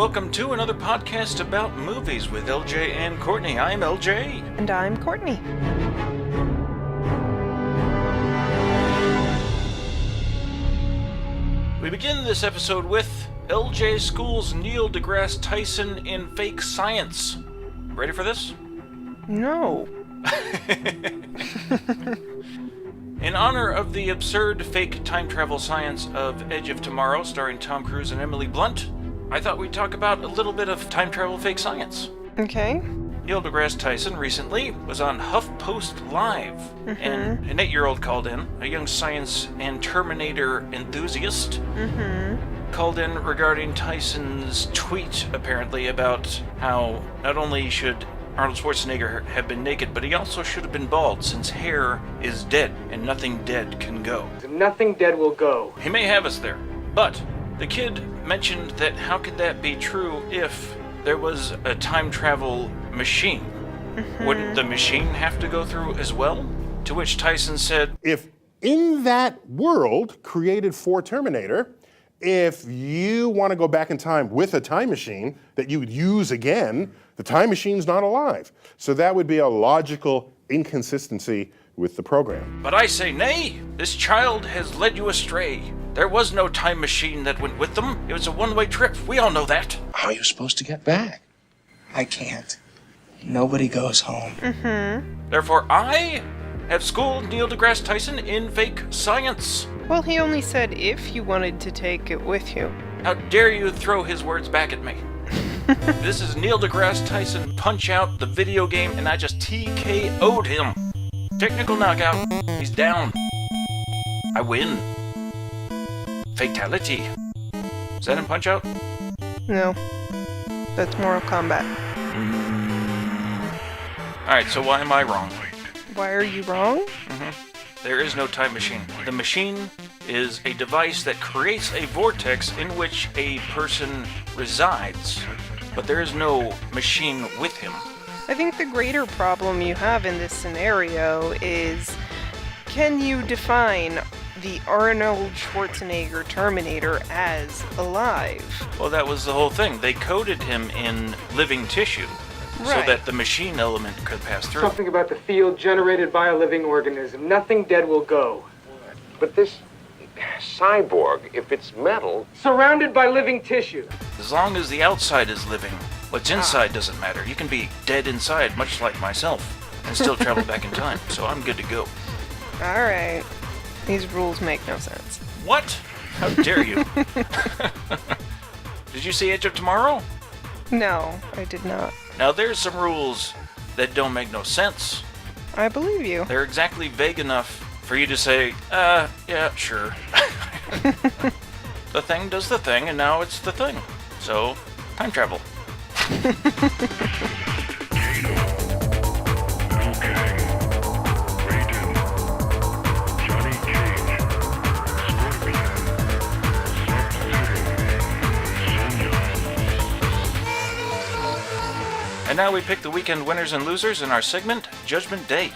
welcome to another podcast about movies with LJ and Courtney. I'm LJ. And I'm Courtney. We begin this episode with LJ schools Neil Degrasse Tyson in fake science. Ready for this? No. In honor of the absurd fake time travel science of Edge of Tomorrow, starring Tom Cruise and Emily Blunt, I thought we'd talk about a little bit of time travel fake science. Okay. Neil Degrasse Tyson recently was on HuffPost Live, and an 8-year-old called in, a young science and Terminator enthusiast, called in regarding Tyson's tweet, apparently, about how not only should Arnold Schwarzenegger have been naked, but he also should have been bald, since hair is dead, and nothing dead can go. Nothing dead will go. He may have us there, but the kid mentioned that how could that be true if there was a time travel machine? Wouldn't the machine have to go through as well? To which Tyson said, If in that world created for Terminator, if you want to go back in time with a time machine that you would use again, the time machine's not alive. So that would be a logical inconsistency with the program. but I say nay, this child has led you astray. There was no time machine that went with them. It was a one-way trip. We all know that. How are you supposed to get back? I can't. Nobody goes home. Therefore, I have schooled Neil Degrasse Tyson in fake science. Well, he only said if you wanted to take it with you. How dare you throw his words back at me? This is Neil Degrasse Tyson Punch-Out, the video game, and I just TKO'd him. Technical knockout. He's down. I win. Fatality. Is that in Punch-Out? No. That's Mortal Kombat. Alright, so why am I wrong? Why are you wrong? There is no time machine. The machine is a device that creates a vortex in which a person resides, but there is no machine with him. I think the greater problem you have in this scenario is, can you define the Arnold Schwarzenegger Terminator as alive? Well, that was the whole thing. They coded him in living tissue so Right. that the machine element could pass through. Something about the field generated by a living organism. Nothing dead will go. But this cyborg, if it's metal, Surrounded by living tissue. As long as the outside is living, what's inside doesn't matter. You can be dead inside, much like myself, and still travel back in time, so I'm good to go. Alright. These rules make no sense. What? How dare you? Did you see Edge of Tomorrow? No, I did not. Now, there's some rules that don't make no sense. I believe you. They're exactly vague enough for you to say, yeah, sure. The thing does the thing, and now it's the thing. So, time travel. And now we pick the weekend winners and losers in our segment, Judgment Day.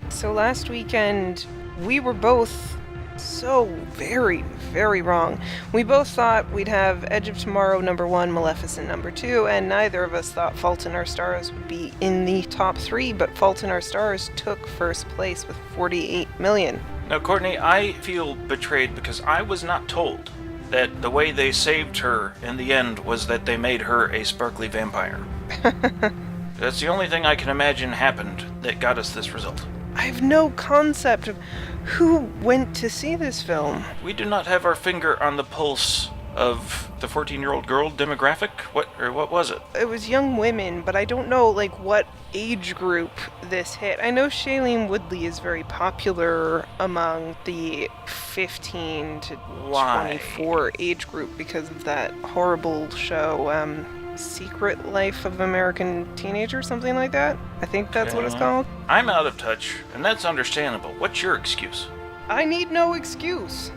So last weekend, we were both so very, very wrong. We both thought we'd have Edge of Tomorrow #1, Maleficent #2, and neither of us thought Fault in Our Stars would be in the top 3, but Fault in Our Stars took first place with 48 million. Now, Courtney, I feel betrayed because I was not told that the way they saved her in the end was that they made her a sparkly vampire. That's the only thing I can imagine happened that got us this result. I have no concept of who went to see this film. We do not have our finger on the pulse of the 14-year-old girl demographic. What was it? It was young women, but I don't know what age group this hit. I know Shailene Woodley is very popular among the 15 to Why? 24 age group because of that horrible show, Secret Life of American Teenager, something like that. I think that's what it's Okay. called. I'm out of touch, and that's understandable. What's your excuse? I need no excuse.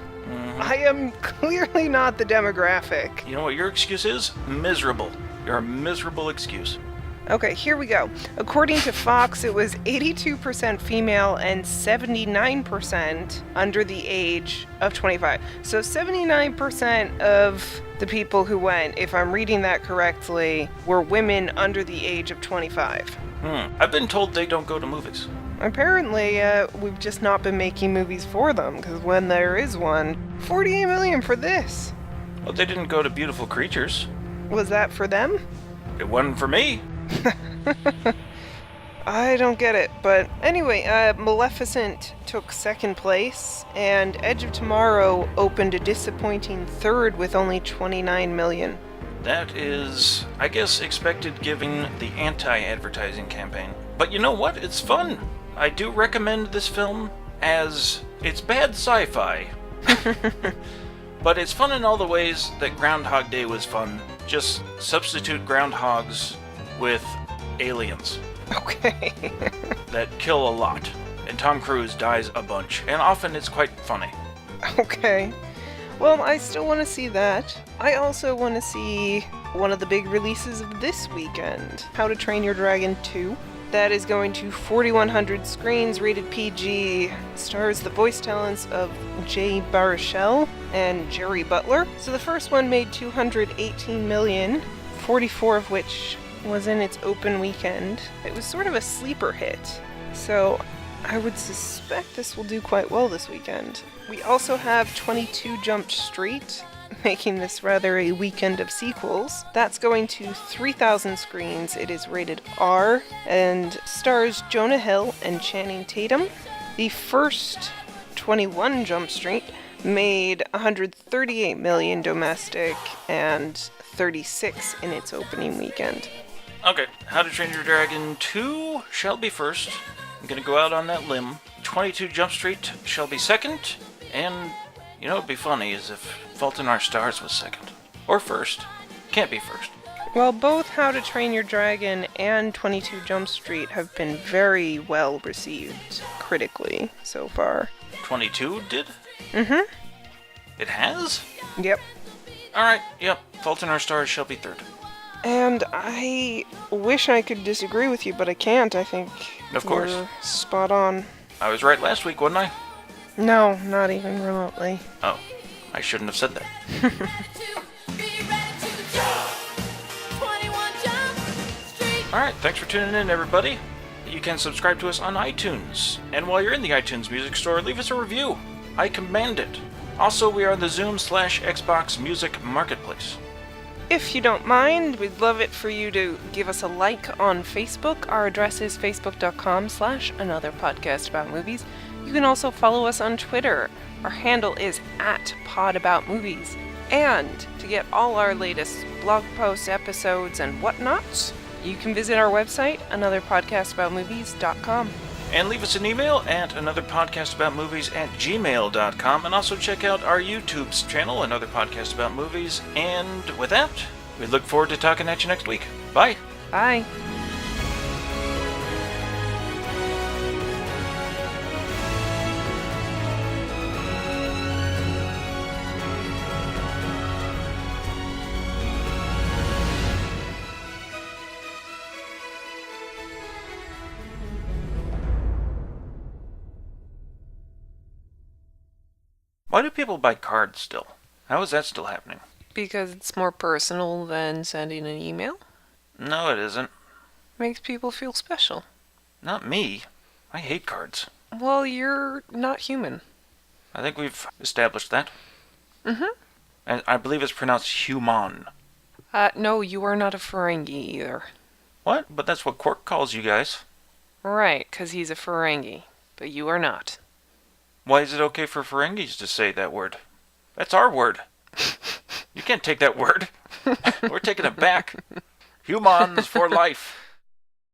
I am clearly not the demographic. You know what your excuse is? Miserable. You're a miserable excuse. Okay, here we go. According to Fox, it was 82% female and 79% under the age of 25. So 79% of the people who went, if I'm reading that correctly, were women under the age of 25. I've been told they don't go to movies. Apparently, we've just not been making movies for them, because when there is one, 48 million for this. Well, they didn't go to Beautiful Creatures. Was that for them? It wasn't for me. I don't get it, but anyway, Maleficent took second place, and Edge of Tomorrow opened a disappointing third with only 29 million. That is, I guess, expected given the anti-advertising campaign. But you know what? It's fun. I do recommend this film, as it's bad sci-fi. But it's fun in all the ways that Groundhog Day was fun. Just substitute groundhogs with aliens Okay. that kill a lot. And Tom Cruise dies a bunch. And often it's quite funny. Okay. Well, I still want to see that. I also want to see one of the big releases of this weekend, How to Train Your Dragon 2. That is going to 4,100 screens, rated PG, stars the voice talents of Jay Baruchel and Jerry Butler. So the first one made 218 million, 44 of which was in its open weekend. It was sort of a sleeper hit. So I would suspect this will do quite well this weekend. We also have 22 Jump Street, making this rather a weekend of sequels. That's going to 3,000 screens. It is rated R and stars Jonah Hill and Channing Tatum. The first 21 Jump Street made 138 million domestic and 36 in its opening weekend. Okay, How to Train Your Dragon 2 shall be first. I'm gonna go out on that limb. 22 Jump Street shall be second. And, you know what'd be funny is if Fault in Our Stars was second. Or first. Can't be first. Well, both How to Train Your Dragon and 22 Jump Street have been very well received critically so far. 22 did? Mm-hmm. It has? Yep. Alright, yep. Fault in Our Stars shall be third. And I wish I could disagree with you, but I can't. I think Of course. you're spot on. I was right last week, wasn't I? No, not even remotely. Oh, I shouldn't have said that. Alright, thanks for tuning in, everybody. You can subscribe to us on iTunes. And while you're in the iTunes Music Store, leave us a review. I command it. Also, we are the Zoom/Xbox Music Marketplace. If you don't mind, we'd love it for you to give us a like on Facebook. Our address is facebook.com/anotherpodcastaboutmovies. You can also follow us on Twitter. Our handle is @podaboutmovies. And to get all our latest blog posts, episodes, and whatnots, you can visit our website, anotherpodcastaboutmovies.com. And leave us an email at anotherpodcastaboutmovies@gmail.com. And also check out our YouTube's channel, Another Podcast About Movies. And with that, we look forward to talking at you next week. Bye. Bye. Why do people buy cards still? How is that still happening? Because it's more personal than sending an email. No, it isn't. Makes people feel special. Not me. I hate cards. Well, you're not human. I think we've established that. Mm-hmm. And I believe it's pronounced human. No, you are not a Ferengi either. What? But that's what Quark calls you guys. Right, 'cause he's a Ferengi. But you are not. Why is it okay for Ferengis to say that word? That's our word. You can't take that word. We're taking it back. Humans for life.